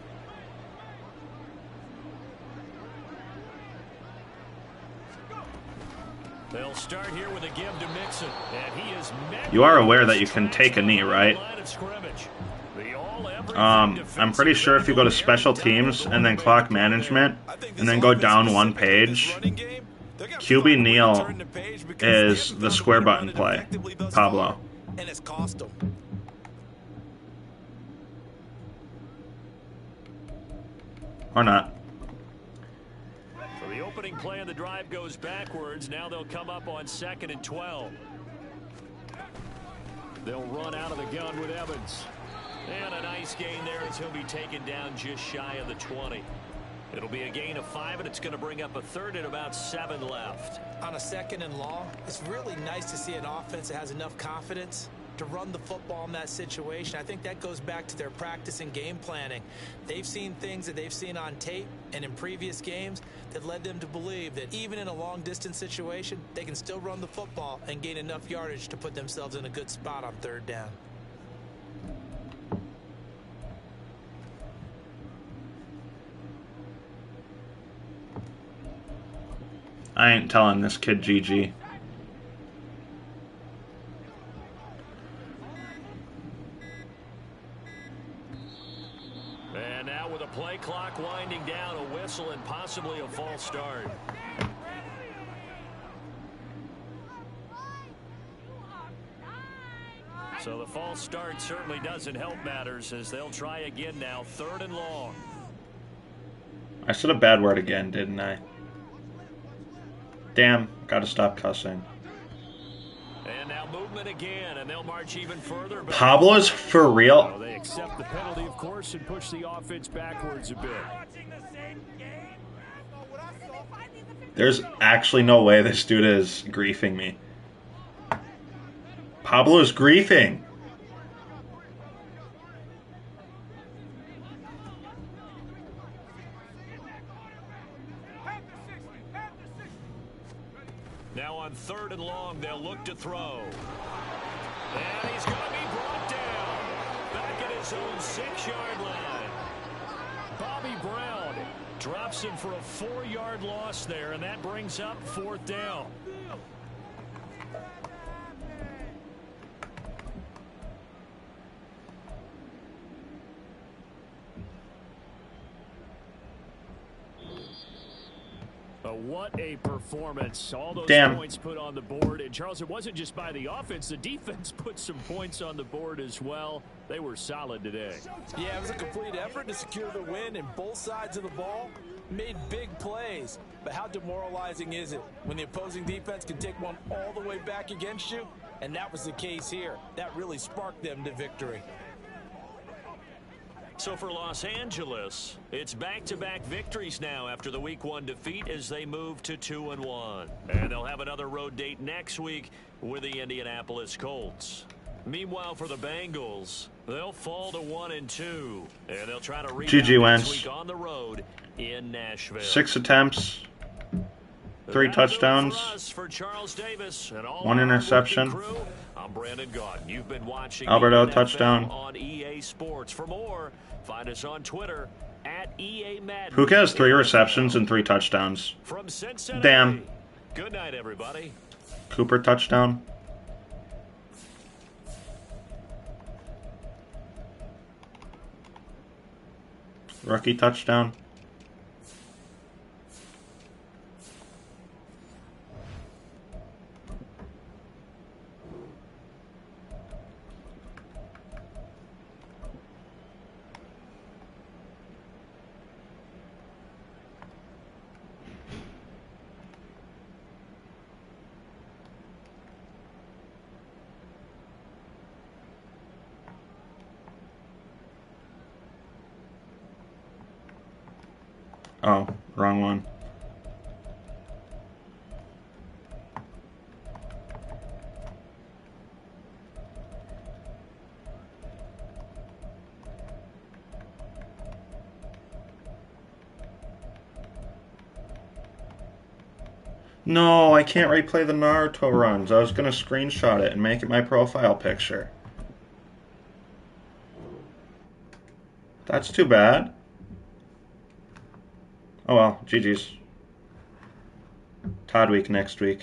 They'll start here with a give to Mixon, and he is You are aware that you can take a knee, right? I'm pretty sure if you go to special teams and then clock management and then go down one page, QB kneel is the square button play. pabLo. And it's cost them. Or not. So the opening play of the drive goes backwards. Now they'll come up on 2nd and 12. They'll run out of the gun with Evans. And a nice gain there as he'll be taken down just shy of the 20. It'll be a gain of 5, and it's going to bring up a 3rd and about 7 left. On a 2nd and long, it's really nice to see an offense that has enough confidence to run the football in that situation. I think that goes back to their practice and game planning. They've seen things that they've seen on tape and in previous games that led them to believe that even in a long-distance situation, they can still run the football and gain enough yardage to put themselves in a good spot on 3rd down. I ain't telling this kid GG. And now with a play clock winding down, a whistle and possibly a false start. So the false start certainly doesn't help matters as they'll try again now, 3rd and long. I said a bad word again, didn't I? Damn, gotta stop cussing. And now movement again, and they'll march even further. pabLo's for real? So they accept the penalty, of course, and push the offense backwards a bit. There's actually no way this dude is griefing me. pabLo's griefing. on 3rd and long. They'll look to throw. And he's going to be brought down. Back at his own 6-yard line. Bobby Brown drops him for a 4-yard loss there, and that brings up 4th down. What a performance. All those points put on the board. And, Charles, it wasn't just by the offense. The defense put some points on the board as well. They were solid today. Yeah, it was a complete effort to secure the win, and both sides of the ball made big plays. But how demoralizing is it when the opposing defense can take one all the way back against you? And that was the case here. That really sparked them to victory. So for Los Angeles, it's back-to-back victories now after the Week 1 defeat as they move to 2-1. And they'll have another road date next week with the Indianapolis Colts. Meanwhile, for the Bengals, they'll fall to 1-2, and they'll try to rebound next week on the road in Nashville. 6 attempts, 3 touchdowns, for Charles Davis and all 1 interception. Crew, I'm Brandon Gaudin. You've been watching Alberto NFL touchdown on EA Sports. For more, find us on Twitter at EA Madden. Puka has 3 receptions and 3 touchdowns. From Cincinnati. Damn. Good night, everybody. Cooper touchdown. Rookie touchdown. Oh, wrong one. No, I can't replay the Naruto runs. I was going to screenshot it and make it my profile picture. That's too bad. Oh well, GG's. Todd week next week.